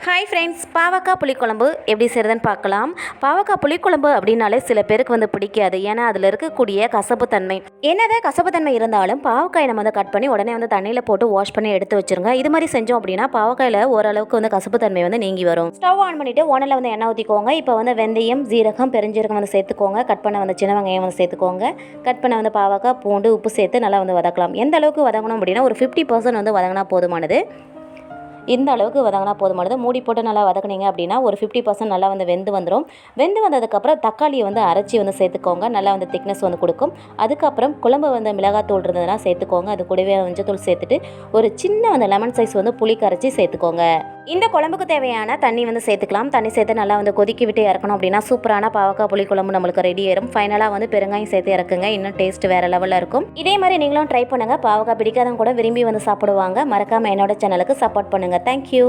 Hi friends, பாவக்காய் புளிக்குழம்பு எப்படி செய்கிறதுன்னு பார்க்கலாம். பாவக்காய் புளிக்குழம்பு அப்படின்னாலே சில பேருக்கு பிடிக்காது. ஏன்னா அதில் இருக்கக்கூடிய கசப்புத்தன்மை, என்னதான் கசப்புத்தன்மை இருந்தாலும் பாவக்காயை நம்ம கட் பண்ணி உடனே தண்ணியில் போட்டு வாஷ் பண்ணி எடுத்து வச்சுருங்க. இது மாதிரி செஞ்சோம் அப்படின்னா பாவக்காயில் ஓரளவுக்கு கசப்புத்தன்மை நீங்கி வரும். ஸ்டவ் ஆன் பண்ணிவிட்டு ஓனில் எண்ணெய் ஊற்றிக்கோங்க. இப்போ வெந்தயம், ஜீரகம், பெருஞ்சீரகம் சேர்த்துக்கோங்க. கட் பண்ண சின்ன வெங்காயம் சேர்த்துக்கோங்க. கட் பண்ண பாவக்காய், பூண்டு, உப்பு சேர்த்து நல்லா வதக்கலாம். எந்த அளவுக்கு வதங்கணும் அப்படின்னா ஒரு 50% வதங்கினா போதுமானது. இந்த அளவுக்கு வதங்கினா போதுமானது. மூடி போட்டு நல்லா வதக்குனீங்க அப்படின்னா ஒரு 50% நல்லா வெந்து வந்துடும். வெந்து வந்ததுக்கப்புறம் தக்காளியை அரைச்சி சேர்த்துக்கோங்க. நல்லா திக்னஸ் கொடுக்கும். அதுக்கப்புறம் குழம்பு மிளகாத்தூள் இருந்ததுன்னா சேர்த்துக்கோங்க. அது கூடவே மஞ்சத்தூள் சேர்த்துட்டு ஒரு சின்ன லெமன் சைஸ் புளி கரைச்சி சேர்த்துக்கோங்க. இந்த குழம்புக்கு தேவையான தண்ணி சேர்த்துக்கலாம். தண்ணி சேர்த்து நல்லா கொதிக்கி விட்டு இறக்கணும் அப்படின்னா சூப்பரான பாவக்காய் புளி குழம்பு நம்மளுக்கு ரெடி ஆயிரும். ஃபைனலாக பெருங்காயம் சேர்த்து இறக்குங்க. இன்னும் டேஸ்ட் வேறு லெவலில் இருக்கும். இதே மாதிரி நீங்களும் ட்ரை பண்ணுங்கள். பாவக்காய் பிடிக்காதவங்க கூட விரும்பி சாப்பிடுவாங்க. மறக்காமல் என்னோட சேனலுக்கு சப்போர்ட் பண்ணுங்கள். Thank you.